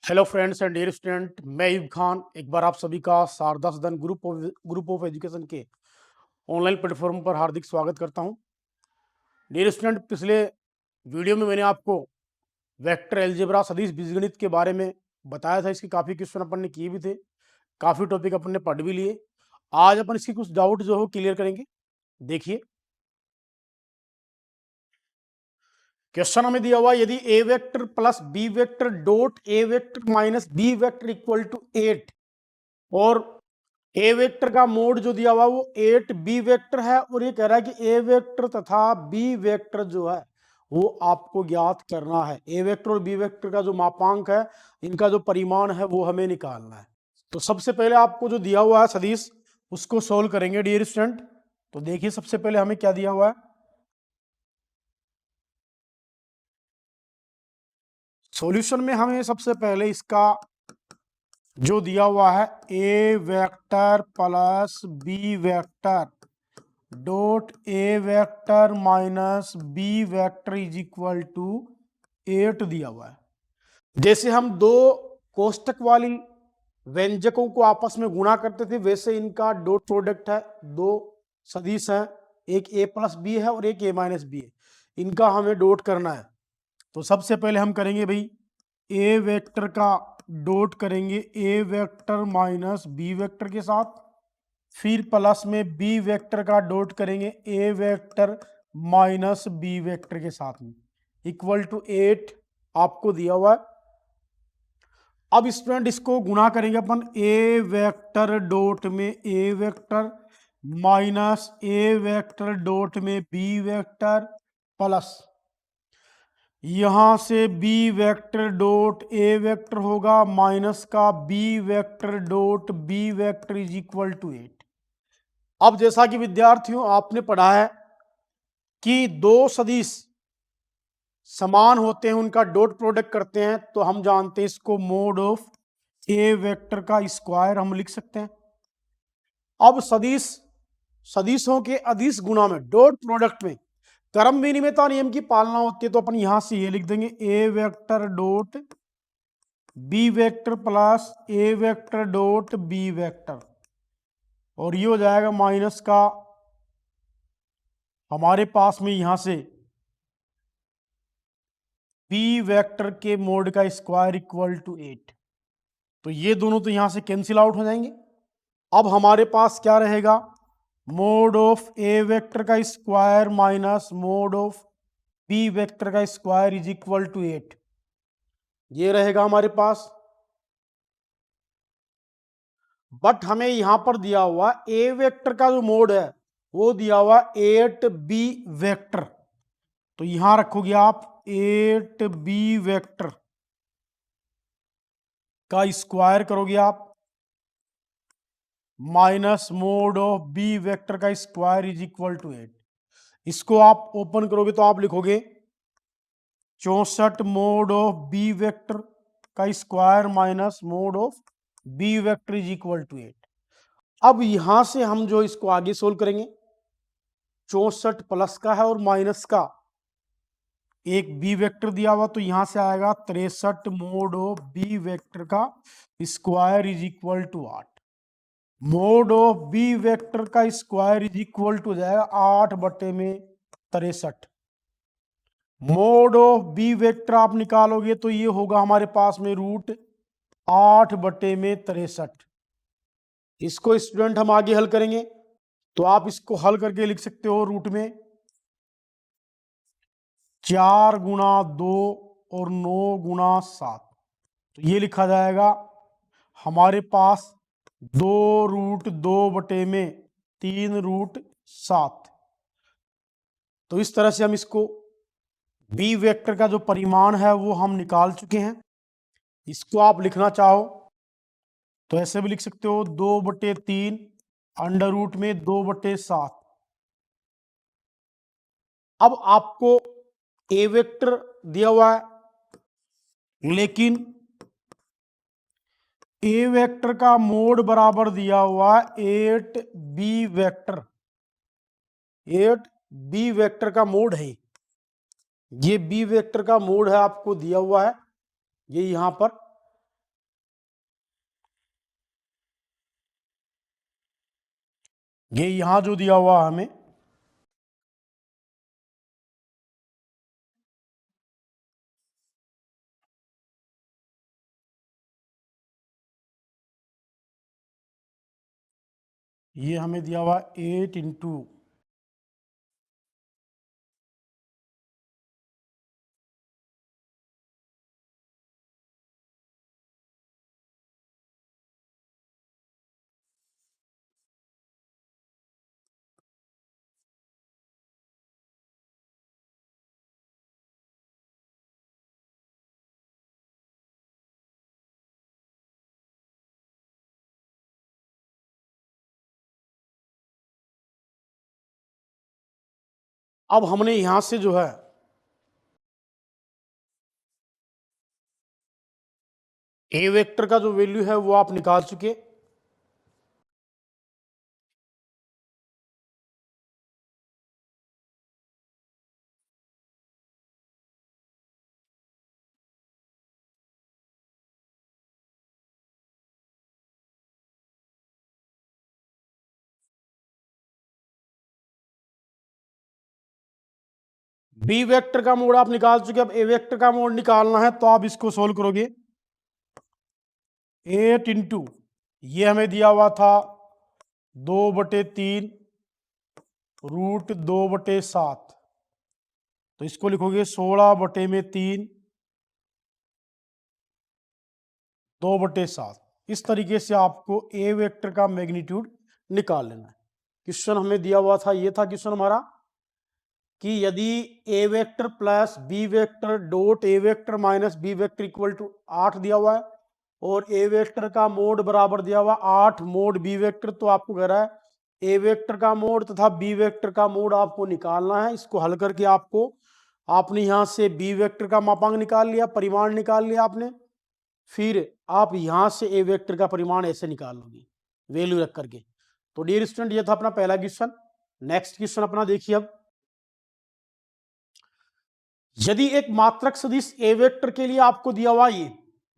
Hello friends and dear student, मैं ईब खान एक बार आप सभी का शारदा सदन ग्रुप ऑफ एजुकेशन के ऑनलाइन प्लेटफॉर्म पर हार्दिक स्वागत करता हूं। डियर स्टूडेंट, पिछले वीडियो में मैंने आपको वेक्टर अलजेब्रा सदिश बीजगणित के बारे में बताया था। इसके काफ़ी क्वेश्चन अपन ने किए भी थे, काफ़ी टॉपिक अपन ने पढ़ भी लिए। आज अपन इसकी कुछ डाउट जो है क्लियर करेंगे। देखिए, क्वेश्चन हमें दिया हुआ, यदि A vector plus B vector dot A vector minus B vector equal to 8 और ए वेक्टर का मोड जो दिया हुआ वो 8 बी वेक्टर है, और ये कह रहा है कि ए वेक्टर तथा बी वेक्टर जो है वो आपको ज्ञात करना है। ए वेक्टर और बी वेक्टर का जो मापांक है, इनका जो परिमाण है वो हमें निकालना है। तो सबसे पहले आपको जो दिया हुआ है सदिश, उसको सोल्व करेंगे डियर स्टूडेंट। तो देखिए, सबसे पहले हमें क्या दिया हुआ है। सॉल्यूशन में हमें सबसे पहले इसका जो दिया हुआ है ए vector plus B vector dot A vector minus B vector is equal to 8 दिया हुआ है। जैसे हम दो कोष्टक वाली व्यंजकों को आपस में गुणा करते थे, वैसे इनका डॉट प्रोडक्ट है। दो सदिश हैं, एक ए प्लस बी है और एक ए माइनस बी है, इनका हमें डॉट करना है। तो सबसे पहले हम करेंगे भाई, ए वेक्टर का डॉट करेंगे ए वेक्टर माइनस बी वेक्टर के साथ, फिर प्लस में बी वेक्टर का डॉट करेंगे ए वेक्टर माइनस बी वेक्टर के साथ में, इक्वल टू 8 आपको दिया हुआ है। अब स्टूडेंट इसको गुणा करेंगे अपन, ए वेक्टर डॉट में A vector minus A vector dot में बी वेक्टर प्लस यहां से बी वेक्टर डॉट ए वेक्टर होगा माइनस का B vector dot B vector is equal to 8। अब जैसा कि विद्यार्थियों आपने पढ़ा है कि दो सदिश समान होते हैं, उनका डॉट प्रोडक्ट करते हैं, तो हम जानते हैं इसको मोड ऑफ ए वेक्टर का स्क्वायर हम लिख सकते हैं। अब सदिशों के अदिश गुणा में डॉट प्रोडक्ट में क्रम विनिमयता नियम की पालना होती है, तो अपन यहां से ये लिख देंगे A vector dot B vector plus A vector dot B vector, और ये हो जाएगा माइनस का हमारे पास में यहां से बी वेक्टर के मोड का स्क्वायर इक्वल टू 8। तो ये दोनों तो यहां से कैंसिल आउट हो जाएंगे। अब हमारे पास क्या रहेगा, मोड ऑफ ए वेक्टर का square minus mod of B vector का स्क्वायर इज इक्वल टू 8, ये रहेगा हमारे पास। बट हमें यहां पर दिया हुआ ए वेक्टर का जो मोड है वो दिया हुआ 8 बी वेक्टर, तो यहां रखोगे आप 8 बी वेक्टर का स्क्वायर करोगे आप minus mod of B vector का स्क्वायर इज इक्वल टू 8। इसको आप ओपन करोगे तो आप लिखोगे 64 मोड ऑफ बी वेक्टर का square minus mod of B vector is equal to 8। अब यहां से हम जो इसको आगे सोल्व करेंगे, 64 प्लस का है और माइनस का एक बी वेक्टर दिया हुआ, तो यहां से आएगा 63 मोड ऑफ बी वेक्टर का square is equal to 8। Mod of B vector का स्क्वायर इज इक्वल टू जाएगा 8 बटे में 63। मोड ऑफ बी वेक्टर आप निकालोगे तो ये होगा हमारे पास में रूट 8 बटे में 63। इसको स्टूडेंट हम आगे हल करेंगे, तो आप इसको हल करके लिख सकते हो रूट में 4 गुणा 2 और 9 गुणा 7, तो ये लिखा जाएगा हमारे पास 2 रूट 2 बटे में 3 रूट 7। तो इस तरह से हम इसको बी वेक्टर का जो परिमाण है वो हम निकाल चुके हैं। इसको आप लिखना चाहो तो ऐसे भी लिख सकते हो 2/3 अंडर रूट में 2/7। अब आपको ए वेक्टर दिया हुआ है, लेकिन ए वेक्टर का मोड बराबर दिया हुआ है 8 बी वेक्टर। 8 बी वेक्टर का मोड है, ये बी वेक्टर का मोड है, आपको दिया हुआ है ये यहां पर। ये यहां जो दिया हुआ हमें ये हमें दिया हुआ 8 इंटू अब हमने यहां से जो है ए वेक्टर का जो वैल्यू है वो आप निकाल चुके। बी वेक्टर का मोड आप निकाल चुके। अब ए वेक्टर का मोड निकालना है तो आप इसको सोल्व करोगे। 8 इंटू ये हमें दिया हुआ था 2/3 √2/7, तो इसको लिखोगे 16/3 2/7। इस तरीके से आपको ए वेक्टर का मैग्नीट्यूड निकाल लेना है। क्वेश्चन हमें दिया हुआ था, ये था क्वेश्चन हमारा कि यदि A vector plus B vector dot A vector minus B vector equal to 8 दिया हुआ है और ए वेक्टर का मोड बराबर दिया हुआ 8 मोड बी वेक्टर, तो आपको कह रहा है ए वेक्टर का मोड तथा बी वेक्टर का मोड आपको निकालना है। इसको हल करके आपने यहां से बी वेक्टर का मापांक निकाल लिया, परिमाण निकाल लिया आपने, फिर आप यहां से ए वेक्टर का परिमाण ऐसे निकाल लोगे वैल्यू रख करके। तो डियर स्टूडेंट, ये था अपना पहला क्वेश्चन। नेक्स्ट क्वेश्चन अपना देखिए। अब यदि एक मात्रक सदिश ए वेक्टर के लिए आपको दिया हुआ ये,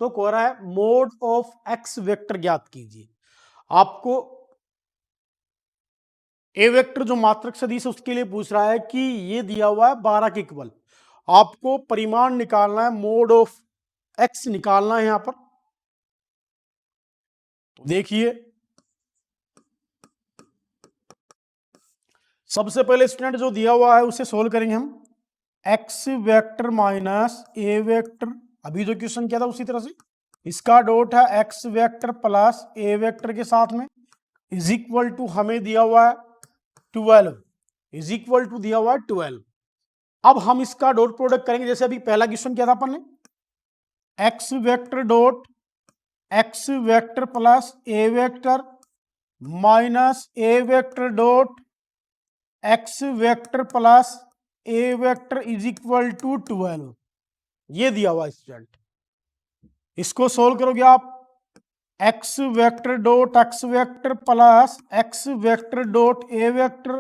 तो कह रहा है मोड ऑफ एक्स वेक्टर ज्ञात कीजिए। आपको ए वेक्टर जो मात्रक सदिश है उसके लिए पूछ रहा है कि ये दिया हुआ है 12 के इक्वल, आपको परिमाण निकालना है, मोड ऑफ एक्स निकालना है यहां पर। तो देखिए, सबसे पहले स्टूडेंट जो दिया हुआ है उसे सोल्व करेंगे हम। X vector minus A vector, अभी जो क्वेश्चन किया था उसी तरह से, इसका डॉट है x vector plus A vector के साथ में इज इक्वल टू हमें दिया हुआ है 12, इज इक्वल टू दिया हुआ है 12। अब हम इसका डॉट प्रोडक्ट करेंगे, जैसे अभी पहला क्वेश्चन किया था अपन ने, X vector dot X vector plus A vector minus A vector dot X vector plus A vector is equal to 12, ये दिया हुआ स्टूडेंट। इसको सोल्व करोगे आप, X vector dot X vector plus X vector dot A vector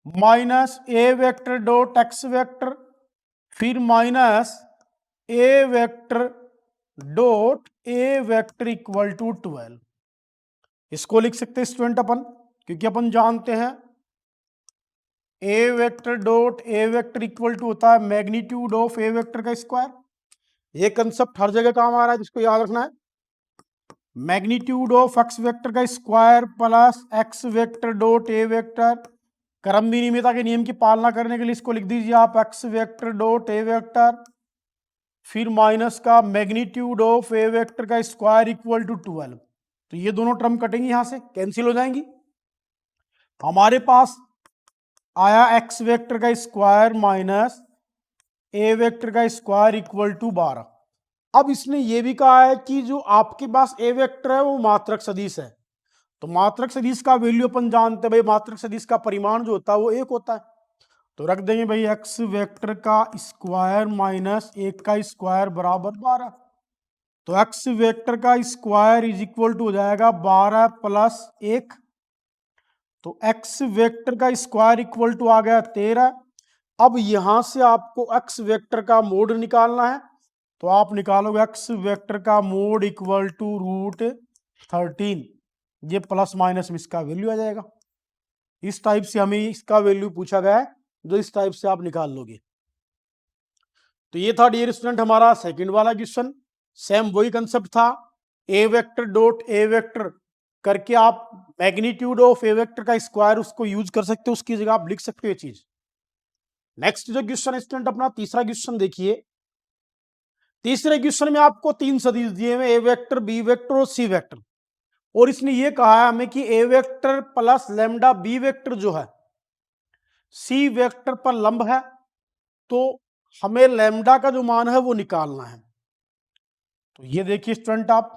minus A vector dot X vector, फिर minus A vector dot A vector equal to 12। इसको लिख सकते हैं स्टूडेंट अपन, क्योंकि अपन जानते हैं A vector dot A vector equal to होता है मैग्नीट्यूड ऑफ ए वेक्टर का स्क्वायर। ये कंसेप्ट हर जगह काम आ रहा है, जिसको याद रखना है। मैग्नीट्यूड ऑफ एक्स वेक्टर का square plus X vector dot ए वेक्टर, क्रम विनिमयता के नियम की पालना करने के लिए इसको लिख दीजिए आप एक्स वेक्टर डॉट ए वेक्टर, फिर माइनस का मैग्नीट्यूड ऑफ ए वेक्टर का स्क्वायर इक्वल टू 12। तो ये दोनों टर्म कटेंगी, यहां से कैंसिल हो जाएंगी। हमारे पास आया एक्स वेक्टर का स्क्वायर माइनस ए वेक्टर का स्क्वायर इक्वल टू 12। अब इसने ये भी कहा है कि जो आपके पास ए वेक्टर है वो मात्रक सदिश है, तो मात्रक सदिश का वैल्यू अपन जानते हैं भाई, मात्रक सदिश का परिमाण जो होता है वो 1 होता है। तो रख देंगे भाई एक्स वेक्टर का स्क्वायर माइनस 1 का स्क्वायर बराबर 12। तो एक्स वेक्टर का स्क्वायर इज इक्वल टू हो जाएगा 12 प्लस 1, तो एक्स वेक्टर का स्क्वायर इक्वल टू आ गया 13। अब यहां से आपको एक्स वेक्टर का मोड निकालना है, तो आप निकालोगे एक्स वेक्टर का मोड इक्वल टू √13, ये प्लस माइनस में इसका वैल्यू आ जाएगा। इस टाइप से हमें इसका वैल्यू पूछा गया है, जो इस टाइप से आप निकाल लोगे। तो ये था डियर स्टूडेंट हमारा सेकंड वाला क्वेश्चन। सेम वही कंसेप्ट था, ए वेक्टर डॉट ए वेक्टर करके आप मैग्नीट्यूड ऑफ ए वेक्टर का स्क्वायर उसको यूज कर सकते हो, उसकी जगह आप लिख सकते हो ये चीज। नेक्स्ट जो क्वेश्चन स्टूडेंट अपना तीसरा क्वेश्चन देखिए। तीसरे क्वेश्चन में आपको तीन सदिश दिए हुए, ए वेक्टर, बी वेक्टर और सी वेक्टर, और इसने ये कहा है हमें कि A vector plus lambda B vector जो है सी वेक्टर पर लंब है, तो हमें लैम्डा का जो मान है वो निकालना है। तो ये देखिए स्टूडेंट, आप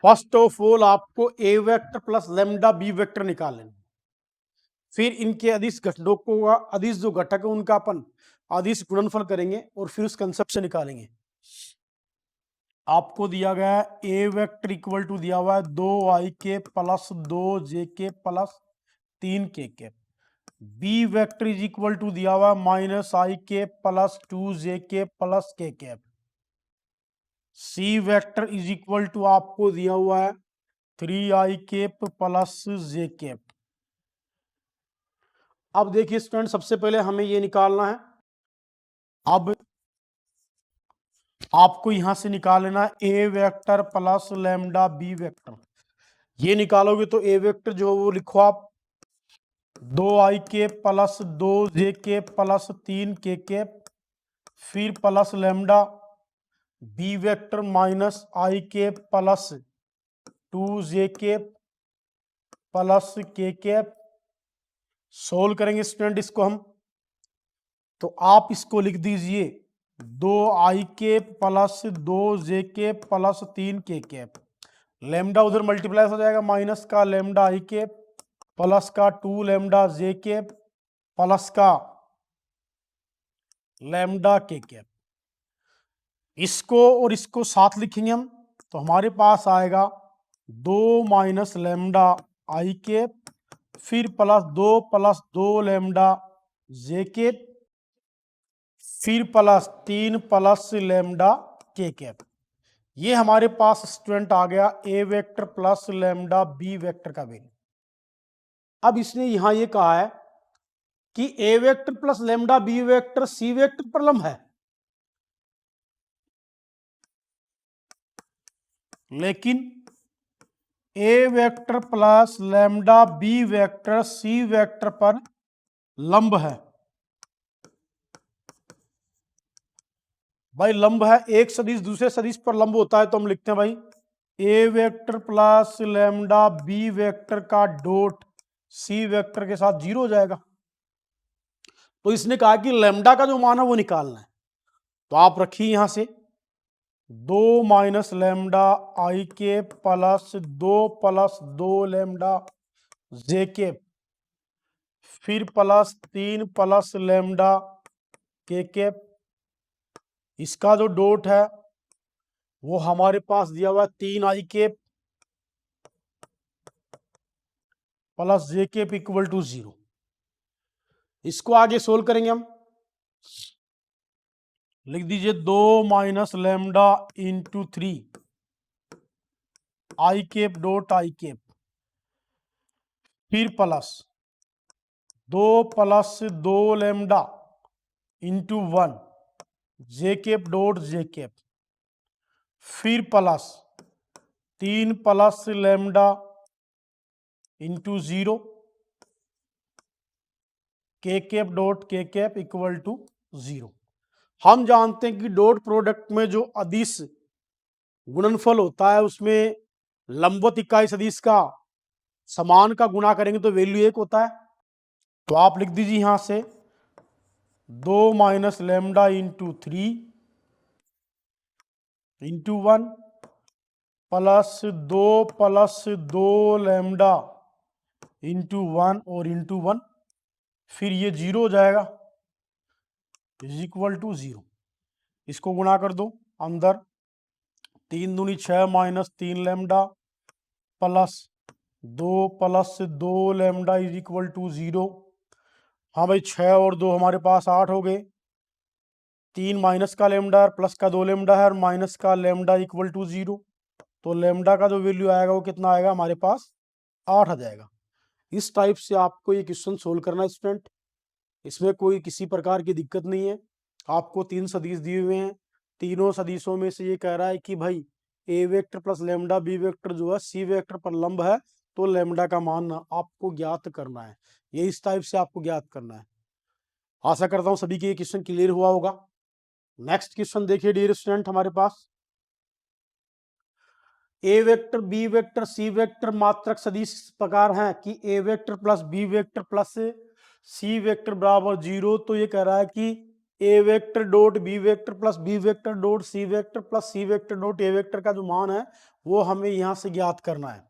फर्स्ट ऑफ ऑल आपको A vector plus lambda B vector निकाल लेना, फिर इनके अदिश घटकों का अदिश जो घटक है उनका अपन अदिश गुणनफल करेंगे और फिर उस कंसेप्ट से निकालेंगे। आपको दिया गया है ए वेक्टर इक्वल टू दिया हुआ है 2i के प्लस 2j के प्लस 3k के, b vector is equal to दिया हुआ है -i के प्लस 2j के plus k cap, c vector is equal to आपको दिया हुआ है 3i cap plus j cap. अब देखिए स्टूडेंट, सबसे पहले हमें ये निकालना है। अब आपको यहां से निकाल लेना है ए vector plus lambda B vector. ये निकालोगे तो ए वेक्टर जो है वो लिखो आप 2i के प्लस 2j के प्लस 3k के, फिर plus lambda B vector minus i के प्लस 2j के प्लस k के। सोल्व करेंगे स्टूडेंट इसको हम, तो आप इसको लिख दीजिए 2i के प्लस 2j के प्लस 3k कैप, लैम्डा उधर मल्टीप्लाई हो जाएगा, माइनस का लैम्डा i के प्लस का 2 लैम्डा j के प्लस का लैम्डा k कैप। इसको और इसको साथ लिखेंगे हम, तो हमारे पास आएगा 2 माइनस लैम्डा i के, फिर प्लस 2 लैम्डा j के, फिर plus 3 plus lambda k cap. ये हमारे पास स्टूडेंट आ गया A vector plus lambda B vector का वैल्यू। अब इसने यहां ये कहा है कि A vector plus lambda B vector C vector पर लंब है, लेकिन A vector plus lambda B vector C vector पर लंब है। भाई लंब है, एक सदिश दूसरे सदिश पर लंब होता है तो हम लिखते हैं भाई A vector plus lambda B vector का डॉट सी वेक्टर के साथ 0 हो जाएगा। तो इसने कहा कि लैम्डा का जो मान है वो निकालना है, तो आप रखिए यहां से 2 माइनस लैम्डा आई के प्लस 2 लैम्डा जे के, फिर प्लस 3 प्लस लैम्डा के कैप। इसका जो डॉट है वो हमारे पास दिया हुआ है 3i के प्लस जे के इक्वल टू 0। इसको आगे सोल्व करेंगे हम, लिख दीजिए 2 minus lambda into 3 I cap dot I cap, फिर plus 2 lambda into 1 J cap dot J cap, फिर plus 3 plus lambda into 0 K cap dot K cap equal to 0। हम जानते हैं कि डॉट प्रोडक्ट में जो अदिश गुणनफल होता है उसमें लंबवत इकाई सदिश का समान का गुणा करेंगे तो वैल्यू 1 होता है। तो आप लिख दीजिए यहां से 2 minus lambda into 3 into 1 plus 2 lambda into 1 और इंटू 1, फिर ये 0 हो जाएगा इज इक्वल टू 0। इसको गुणा कर दो, अंदर 3 दूनी 6 minus 3 lambda plus 2 lambda is equal to 0। हाँ भाई 6 और 2 हमारे पास 8 हो गए, 3 माइनस का लैम्डा प्लस का 2 लैम्डा है और माइनस का लैम्डा इक्वल टू 0। तो लेमडा का जो वैल्यू आएगा वो कितना आएगा हमारे पास 8 आ जाएगा। इस टाइप से आपको ये क्वेश्चन सोल्व करना है स्टूडेंट। इसमें कोई किसी प्रकार की दिक्कत नहीं है। आपको 3 सदिश दिए हुए हैं, तीनों सदिशों में से ये कह रहा है कि भाई A vector plus lambda B vector जो है सी वेक्टर पर लंब है, तो लेमडा का मान आपको ज्ञात करना है। ये इस टाइप से आपको ज्ञात करना है। आशा करता हूं सभी के ये क्वेश्चन क्लियर हुआ होगा। नेक्स्ट क्वेश्चन देखिए डियर स्टूडेंट, हमारे पास A vector B vector C vector मात्रक सदिश इस प्रकार हैं कि A vector plus B vector plus C vector बराबर 0। तो ये कह रहा है कि A vector dot B vector plus B vector dot C vector plus C vector dot A vector का जो मान है वो हमें यहां से ज्ञात करना है।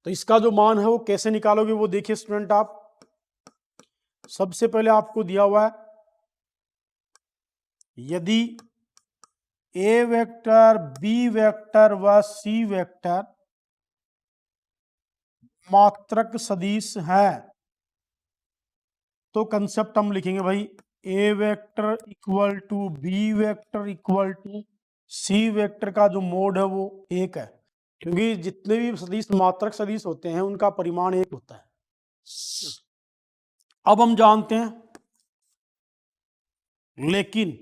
तो इसका जो मान है वो कैसे निकालोगे वो देखिए स्टूडेंट आप। सबसे पहले आपको दिया हुआ है यदि ए वेक्टर बी वेक्टर व सी वेक्टर मात्रक सदिश है, तो कंसेप्ट हम लिखेंगे भाई A vector equal to B vector equal to C vector का जो मोड है वो 1 है, क्योंकि जितने भी सदिश मात्रक सदिश होते हैं उनका परिमाण 1 होता है। अब हम जानते हैं लेकिन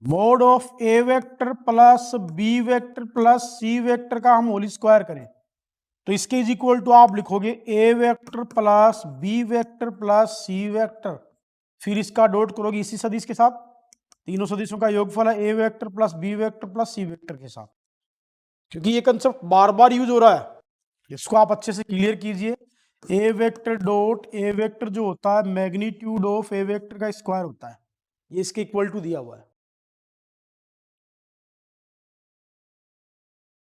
mod of A vector plus B vector plus C vector का हम होल स्क्वायर करें तो इसके इज इक्वल टू आप लिखोगे A vector plus B vector plus C vector, फिर इसका डॉट करोगे इसी सदिश के साथ, तीनों सदिशों का योगफल है ए vector plus B vector plus सी वेक्टर के साथ। क्योंकि ये कंसेप्ट बार बार यूज हो रहा है, इसको आप अच्छे से क्लियर कीजिए। ए वेक्टर डॉट ए वेक्टर जो होता है मैग्नीट्यूड ऑफ ए वेक्टर का स्क्वायर होता है, ये इसके इक्वल टू दिया हुआ है।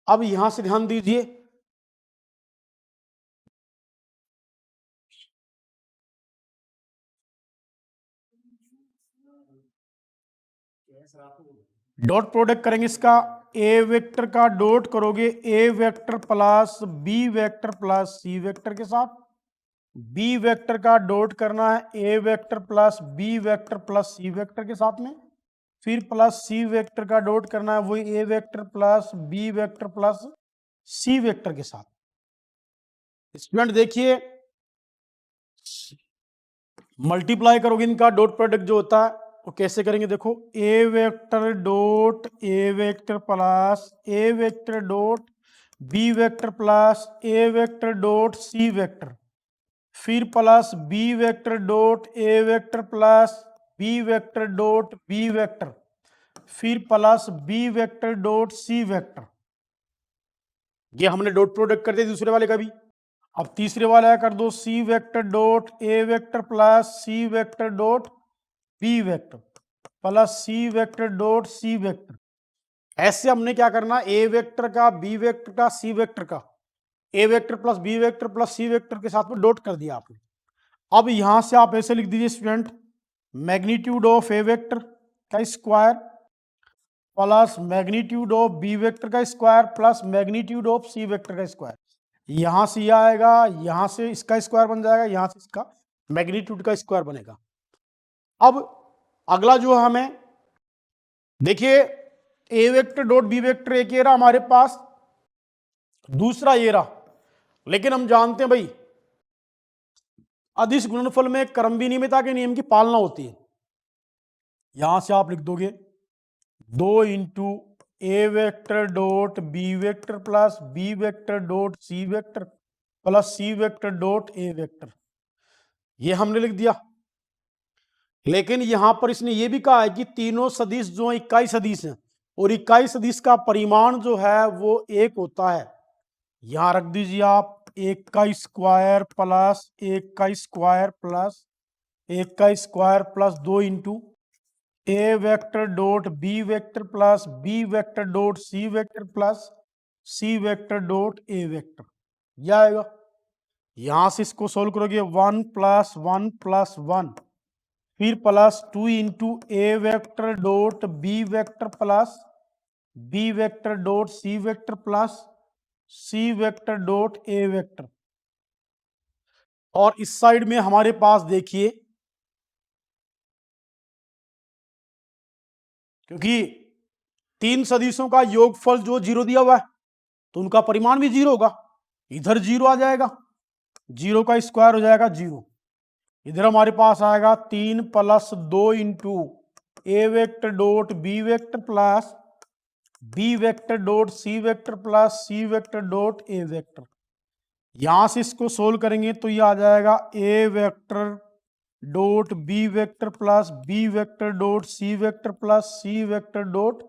अब यहां से ध्यान दीजिए, डॉट प्रोडक्ट करेंगे इसका, ए वेक्टर का डॉट करोगे A vector plus B vector plus C vector के साथ, बी वेक्टर का डॉट करना है ए vector plus B vector plus सी वेक्टर के साथ में, फिर प्लस सी वेक्टर का डॉट करना है वही A vector plus B vector plus C vector के साथ। स्टूडेंट देखिए मल्टीप्लाई करोगे इनका डॉट प्रोडक्ट जो होता है वो कैसे करेंगे, देखो A vector dot A vector plus A vector dot B vector plus A vector dot C vector, फिर प्लस बी वेक्टर डॉट ए vector plus B vector dot B vector, फिर प्लस बी वेक्टर डॉट सी vector. ये हमने dot product कर दिया दूसरे वाले का भी। अब तीसरे वाला कर दो सी वेक्टर डॉट ए वेक्टर प्लस सी vector dot B vector plus सी वेक्टर डॉट सी वेक्टर। ऐसे हमने क्या करना, ए वेक्टर का बी वेक्टर का सी वेक्टर का A vector plus B vector plus C vector के साथ में डॉट कर दिया आपने। अब यहां से आप ऐसे लिख दीजिए student, magnitude of A vector का square plus magnitude of B vector का square plus magnitude of C vector का स्क्वायर। यहां से यह आएगा, यहां से इसका स्क्वायर बन जाएगा, यहां से इसका मैग्नीट्यूड का स्क्वायर बनेगा। अब अगला जो हमें देखिए ए वेक्टर डॉट बी वेक्टर एक ये रहा हमारे पास, दूसरा ये रहा, लेकिन हम जानते हैं भाई अदिश गुणनफल में क्रम विनिमयता के नियम की पालना होती है। यहां से आप लिख दोगे 2 इंटू ए vector dot B vector plus B vector dot सी वेक्टर प्लस सी वेक्टर डॉट ए वेक्टर, ये हमने लिख दिया। लेकिन यहां पर इसने ये भी कहा है कि तीनों सदिश जो इकाई सदिश हैं और इकाई सदिश का परिमाण जो है वो 1 होता है। यहां रख दीजिए आप 1 का स्क्वायर प्लस 1 का स्क्वायर प्लस 1 का स्क्वायर प्लस 2 इंटू ए vector dot B vector plus B vector dot सी वेक्टर प्लस सी वेक्टर डॉट ए वेक्टर, यह आएगा। यहां से इसको सोल्व करोगे 1 प्लस 1 प्लस 1, फिर प्लस 2 इंटू ए vector dot B vector plus B vector dot सी vector plus सी vector dot ए vector. और इस side में हमारे पास देखिए क्योंकि 3 सदिशों का योगफल जो 0 दिया हुआ है तो उनका परिमाण भी 0 होगा। इधर 0 आ जाएगा, 0 का स्क्वायर हो जाएगा 0। इधर हमारे पास आएगा 3 + 2 इंटू ए vector dot B vector plus B vector dot सी वेक्टर प्लस सी वेक्टर डॉट ए वेक्टर। यहां से इसको सोल्व करेंगे तो ये आ जाएगा A vector dot B vector plus B vector dot C vector plus C vector dot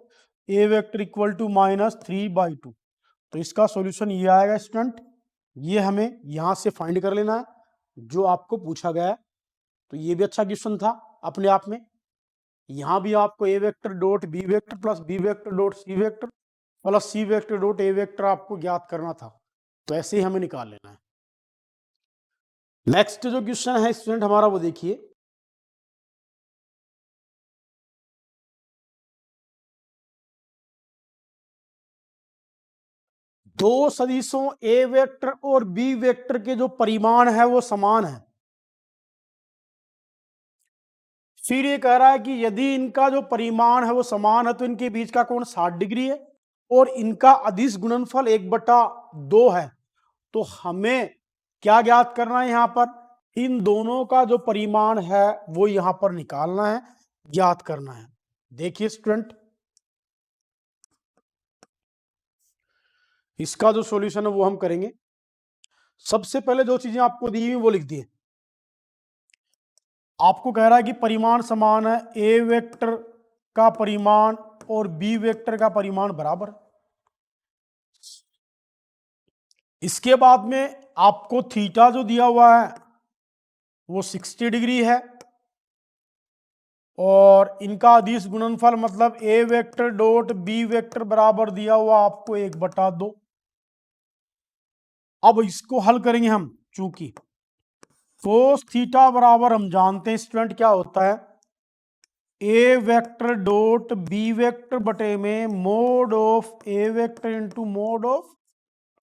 A vector equal to -3/2। तो इसका सॉल्यूशन ये आएगा स्टूडेंट। ये हमें यहां से फाइंड कर लेना है जो आपको पूछा गया है। तो ये भी अच्छा क्वेश्चन था अपने आप में। यहां भी आपको A vector dot B vector plus B vector dot C vector plus C vector dot A vector आपको ज्ञात करना था, तो ऐसे ही हमें निकाल लेना है। नेक्स्ट जो क्वेश्चन है स्टूडेंट हमारा वो देखिए, दो सदिशों ए वेक्टर और बी वेक्टर के जो परिमाण है वो समान है। फिर ये कह रहा है कि यदि इनका जो परिमाण है वो समान है तो इनके बीच का कोण 60 डिग्री है और इनका अदिश गुणनफल 1/2 है। तो हमें क्या ज्ञात करना है, यहां पर इन दोनों का जो परिमाण है वो यहां पर निकालना है, ज्ञात करना है। देखिए स्टूडेंट, इसका जो सॉल्यूशन है वो हम करेंगे। सबसे पहले जो चीजें आपको दी हुई वो लिख दिए। आपको कह रहा है कि परिमाण समान है, ए वेक्टर का परिमाण और बी वेक्टर का परिमाण बराबर। इसके बाद में आपको थीटा जो दिया हुआ है वो 60 डिग्री है और इनका अदिश गुणनफल मतलब ए वेक्टर डॉट बी वेक्टर बराबर दिया हुआ आपको 1/2। अब इसको हल करेंगे हम, चूंकि कोस थीटा बराबर हम जानते हैं स्टूडेंट क्या होता है, ए वेक्टर डॉट बी वेक्टर बटे में mod of A vector into mod of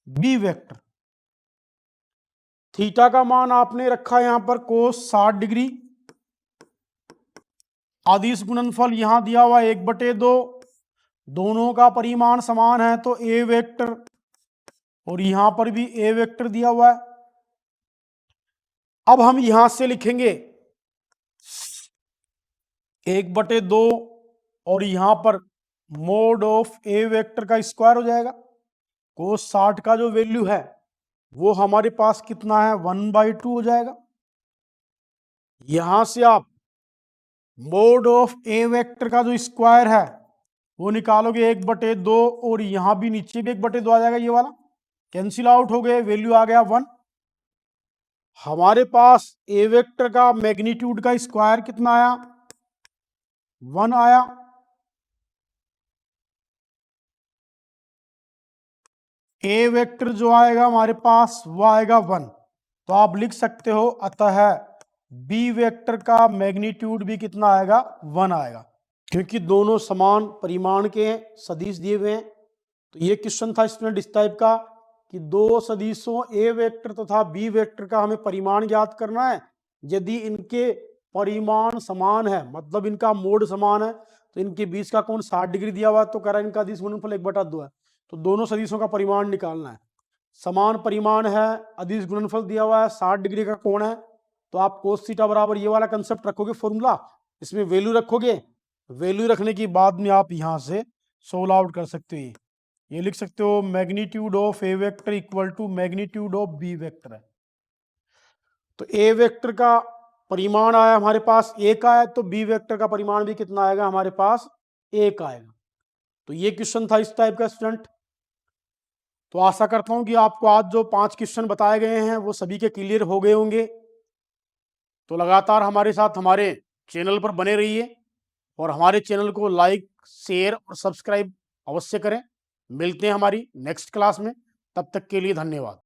B vector. Theta का मान आपने रखा यहां पर कोस 60 डिग्री, अदिश गुणनफल यहां दिया हुआ 1/2, दोनों का परिमाण समान है तो ए वेक्टर और यहां पर भी ए वेक्टर दिया हुआ है। अब हम यहां से लिखेंगे 1/2 और यहां पर मोड ऑफ ए वेक्टर का स्क्वायर हो जाएगा। कोस 60 का जो वैल्यू है वो हमारे पास कितना है, 1/2 हो जाएगा। यहां से आप मोड ऑफ ए वेक्टर का जो स्क्वायर है वो निकालोगे 1/2 और यहां भी नीचे भी 1/2 आ जाएगा, ये वाला कैंसिल आउट हो गए, वैल्यू आ गया 1। हमारे पास ए वेक्टर का मैग्नीट्यूड का स्क्वायर कितना आया, 1 आया। ए वेक्टर जो आएगा हमारे पास वो आएगा 1। तो आप लिख सकते हो अतः बी वेक्टर का मैग्नीट्यूड भी कितना आएगा, 1 आएगा, क्योंकि दोनों समान परिमाण के हैं, सदिश दिए हुए हैं। तो ये क्वेश्चन था स्टूडेंट इस टाइप का कि दो सदिशों ए वेक्टर तथा बी वेक्टर का हमें परिमाण ज्ञात करना है। यदि इनके परिमाण समान है मतलब इनका मोड समान है तो इनके बीच का कोण 60 डिग्री दिया हुआ है, तो कह रहा है इनका अदिश गुणनफल 1/2 है। तो दोनों सदिशों का परिमाण निकालना है। समान परिमाण है, अदिश गुणनफल दिया हुआ है, 60 डिग्री का कोण है, तो आप कोस थीटा बराबर ये वाला कंसेप्ट रखोगे फॉर्मूला, इसमें वैल्यू रखोगे, वैल्यू रखने के बाद में आप यहां से सोल्व आउट कर सकते हो। ये लिख सकते हो magnitude of A vector equal to magnitude of B vector है। तो ए वेक्टर का परिमाण आया हमारे पास 1 आया, तो बी वेक्टर का परिमाण भी कितना आएगा हमारे पास, 1 आएगा। तो ये क्वेश्चन था इस टाइप का स्टूडेंट। तो आशा करता हूं कि आपको आज जो 5 क्वेश्चन बताए गए हैं वो सभी के क्लियर हो गए होंगे। तो लगातार हमारे साथ हमारे चैनल पर बने रहिए और हमारे चैनल को लाइक, शेयर और सब्सक्राइब अवश्य करें। मिलते हैं हमारी नेक्स्ट क्लास में, तब तक के लिए धन्यवाद।